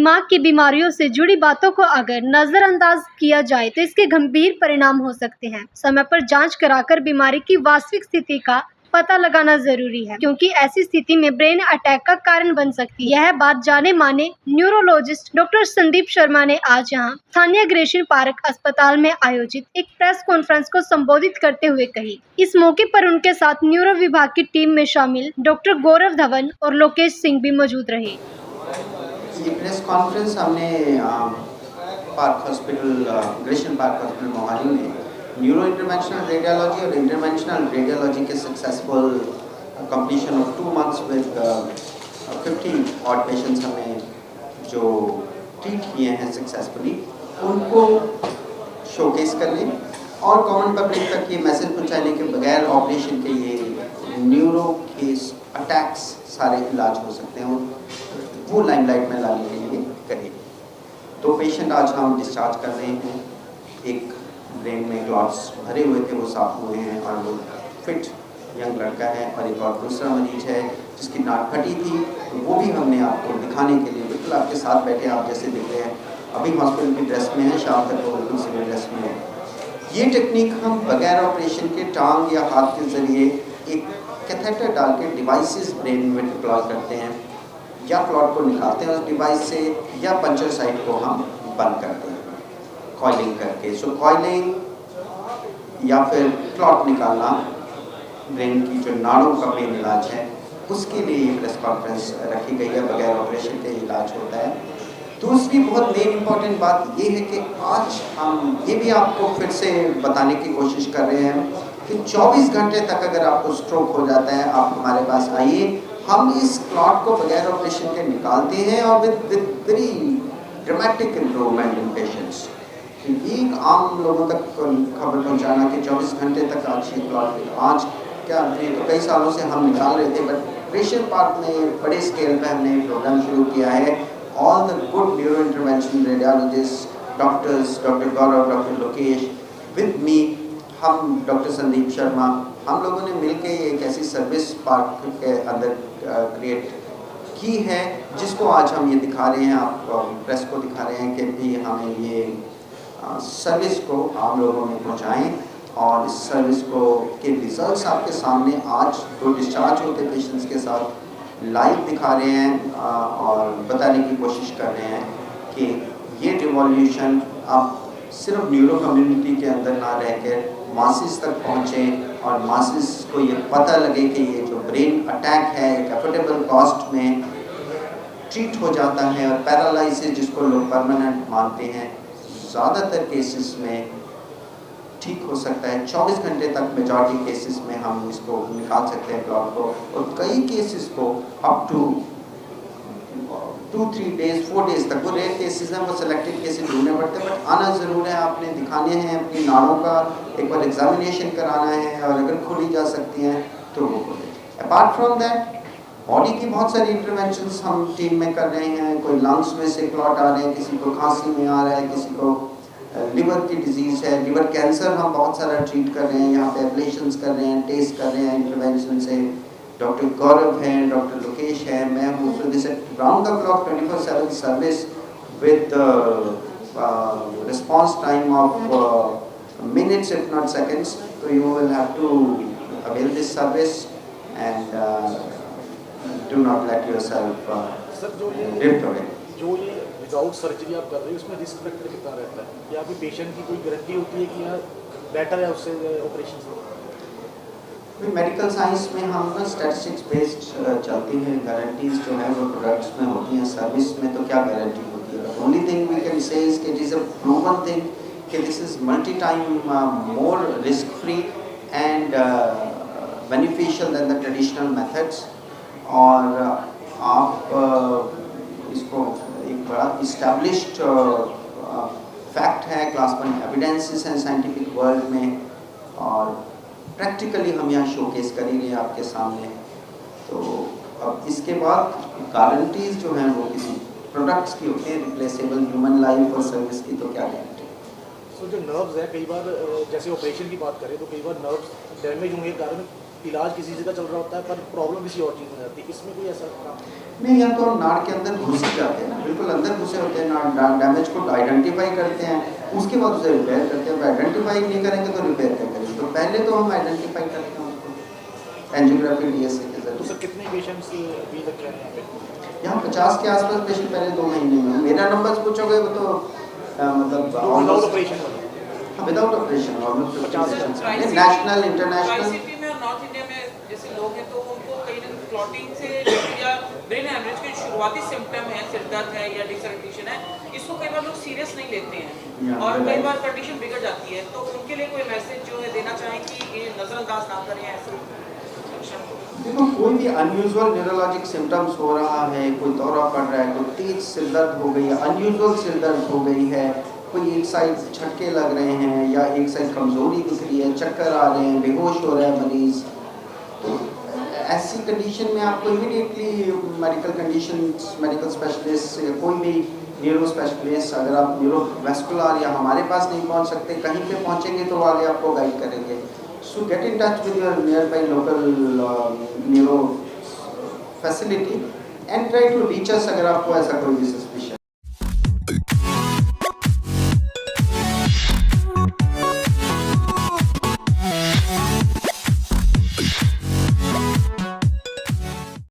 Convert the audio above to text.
दिमाग की बीमारियों से जुड़ी बातों को अगर नजरअंदाज किया जाए तो इसके गंभीर परिणाम हो सकते हैं। समय पर जांच कराकर बीमारी की वास्तविक स्थिति का पता लगाना जरूरी है, क्योंकि ऐसी स्थिति में ब्रेन अटैक का कारण बन सकती है। यह बात जाने माने न्यूरोलॉजिस्ट डॉक्टर संदीप शर्मा ने आज यहाँ स्थानीय ग्रेशन पार्क अस्पताल में आयोजित एक प्रेस कॉन्फ्रेंस को संबोधित करते हुए कही। इस मौके पर उनके साथ न्यूरो विभाग की टीम में शामिल डॉक्टर गौरव धवन और लोकेश सिंह भी मौजूद रहे। ये प्रेस कॉन्फ्रेंस हमने park hospital Grecian park hospital Mohali में न्यूरो इंटरवेंशनल रेडियोलॉजी और इंटरवेंशनल रेडियोलॉजी के successful completion of 2 months with 50 odd patients हमने जो ट्रीट किए हैं सक्सेसफुली, उनको शोकेस करने और कॉमन पब्लिक तक ये मैसेज पहुंचाने के बगैर ऑपरेशन के ये न्यूरो केस अटैक्स सारे इलाज हो सकते हैं, वो लाइमलाइट में लाने के लिए करें। 2 पेशेंट आज हम डिस्चार्ज कर रहे हैं। एक ब्रेन में क्लॉट्स भरे हुए थे, वो साफ हुए हैं और वो फिट यंग लड़का है, और एक और दूसरा मरीज है जिसकी नाक फटी थी, तो वो भी हमने आपको दिखाने के लिए बिल्कुल आपके साथ बैठे आप जैसे दिख रहे हैं, अभी हॉस्पिटल की ड्रेस में है, शाम तक वो बिल्कुल सिविल ड्रेस में है। ये टेक्निक हम बगैर ऑपरेशन के टांग या हाथ के जरिए एक कैथेटर डाल के डिवाइसेस ब्रेन में डिप्लॉय करते हैं, या क्लॉट को निकालते हैं उस डिवाइस से, या पंचर साइट को हम बंद करते हैं कॉइलिंग करके। सो कॉइलिंग या फिर क्लॉट निकालना ब्रेन की जो नाड़ों का मेन इलाज है, उसके लिए ये प्रेस कॉन्फ्रेंस रखी गई है। बगैर ऑपरेशन के इलाज होता है। दूसरी बहुत मेन इम्पॉर्टेंट बात ये है कि आज हम ये भी आपको फिर से बताने की कोशिश कर रहे हैं कि 24 घंटे तक अगर आपको स्ट्रोक हो जाता है, आप हमारे पास आइए, हम इस क्लॉट को बगैर ऑपरेशन के निकालते हैं और with very dramatic improvement in patients. एक आम लोगों तक खबर पहुंचाना कि 24 घंटे तक आज ये क्लॉट, आज क्या तो कई सालों से हम निकाल रहे थे, बट ग्रेशन पार्क में बड़े स्केल पे हमने प्रोग्राम शुरू किया है। All the good neuro intervention radiologist, doctors, doctor Gaurav, doctor Lokesh, with me, हम डॉक्टर संदीप शर्मा, हम लोगों ने मिलकर एक ऐसी सर्विस पार्क के अंदर क्रिएट की है, जिसको आज हम ये दिखा रहे हैं, आप प्रेस को दिखा रहे हैं कि भी हमें ये सर्विस को आम लोगों में पहुंचाएं, और इस सर्विस को के रिजल्ट्स आपके सामने आज जो डिस्चार्ज होते पेशेंट्स के साथ लाइव दिखा रहे हैं, और बताने की कोशिश कर रहे हैं कि ये रिवॉल्यूशन अब सिर्फ न्यूरो कम्युनिटी के अंदर ना रह कर मासिस तक पहुँचे, और मासिस को ये पता लगे कि ये जो ब्रेन अटैक है एक एफोर्डेबल कॉस्ट में ट्रीट हो जाता है, और पैरालिसिस जिसको लोग परमानेंट मानते हैं, ज़्यादातर केसेस में ठीक हो सकता है। 24 घंटे तक मेजॉरिटी केसेस में हम इसको निकाल सकते हैं क्लॉट को, और कई केसेस को अप टू 2-3 डेज 4 डेज तक, वो रेयर केसेस हैं, वो सिलेक्टेड केसेस ढूंढने पड़ते हैं, बट आना ज़रूर है। आपने दिखाने हैं अपनी नाड़ों का एक बार एग्जामिनेशन कराना है, और अगर खुली जा सकती हैं तो वो खोलें। अपार्ट फ्रॉम दैट बॉडी की बहुत सारी इंटरवेंशंस हम टीम में कर रहे हैं। कोई लंग्स में से क्लॉट आ रहे हैं, किसी को खांसी में आ रहा है, किसी को लिवर की डिजीज़ है, लिवर कैंसर हम बहुत सारा ट्रीट कर रहे हैं, यहाँ पे एब्लेशंस कर रहे हैं, टेस्ट कर रहे हैं इंटरवेंशन से। डॉक्टर गौरव हैं, डॉक्टर लोकेश हैं, मैं हूँ। So this round the clock 24/7 service with response time of minutes if not seconds. तो you will have to avail this service and do not let yourself drift away. जो ये without surgery आप कर रहे हो, उसमें रिस्क फैक्टर कितना रहता है, या फिर पेशेंट की कोई गारंटी होती है कि यहाँ बेटर है उससे ऑपरेशन से? मेडिकल साइंस में हम ना स्टैटिस्टिक्स बेस्ड चलती हैं। गारंटीज जो है वो प्रोडक्ट्स में होती हैं, सर्विस में तो क्या गारंटी होती है? Only thing we can say is कि it is a proven thing कि this is multi time more risk free and beneficial than the traditional methods. और आप इसको एक बड़ा इस्टेब्लिश्ड फैक्ट है, क्लास 1 एविडेंसेस हैं साइंटिफिक वर्ल्ड में, और प्रैक्टिकली हम यहाँ शोकेस करेंगे आपके सामने। तो अब इसके बाद गारंटीज जो हैं वो किसी प्रोडक्ट्स की होती हैं, रिप्लेसेबल ह्यूमन लाइफ और सर्विस की तो क्या गारंटी? सो जो नर्व्स है, कई बार जैसे ऑपरेशन की बात करें तो कई बार नर्व्स डैमेज होने के कारण इलाज किसी चीज़ का चल रहा होता है पर प्रॉब्लम किसी और चीज़ में जाती है, इसमें कोई ऐसा काम? नहीं, या तो हम नाड़ के अंदर घुस ही जाते हैं ना, बिल्कुल अंदर घुसे होते हैं, नाड़ डैमेज को आइडेंटिफाई करते हैं, उसके बाद उसे रिपेयर करते हैं। आइडेंटिफाई नहीं करेंगे तो रिपेयर क्या करेंगे? तो पहले तो हम आइडेंटिफाई करते हैं उसको एंजियोग्राफी डीएसए के तो जरिए। सर कितने पेशेंट्स अभी तक हैं यहाँ पे? यहाँ 50 के आसपास पेशेंट पहले 2 महीने में। मेरा नंबर पूछोगे वो तो मतलब विदाउट ऑपरेशन वाला? Without operation almost 50 sir, patients try national international. Try-city में और नॉर्थ इंडिया में जैसे लोग हैं तो उनको कहीं ना कहीं क्लॉटिंग से रिलेटेड या ब्रेन हैमरेज के शुरुआती सिम्टम है, सिर दर्द है या डिसऑर्गेनाइजेशन है, इसको कई बार लोग सीरियस नहीं लेते हैं और कई बार कंडीशन बिगड़ जाती है। तो उनके लिए कोई मैसेज जो है देना चाहें कि ये नज़रअंदाज ना करें ऐसे लक्षण को? देखो, कोई भी अनयूजुअल न्यूरोलॉजिक सिम्टम्स हो रहा है, कोई दौरा पड़ रहा है, कोई तेज सिर दर्द हो गई है, अनयूजुअल सिर दर्द हो गई है, कोई एक साइड झटके लग रहे हैं या एक साइड कमजोरी दिख रही है, चक्कर आ रहे हैं, बेहोश हो रहा है मरीज, तो ऐसी कंडीशन में आपको immediately medical conditions, medical specialist या कोई भी न्यूरो स्पेशलिस्ट, अगर आप न्यूरोवेस्कुलर या हमारे पास नहीं पहुंच सकते, कहीं पे पहुंचेंगे तो वो आगे आपको गाइड करेंगे। So get in touch with your nearby local neuro facility and try to reach us अगर आपको ऐसा कोई भी सस्पिशन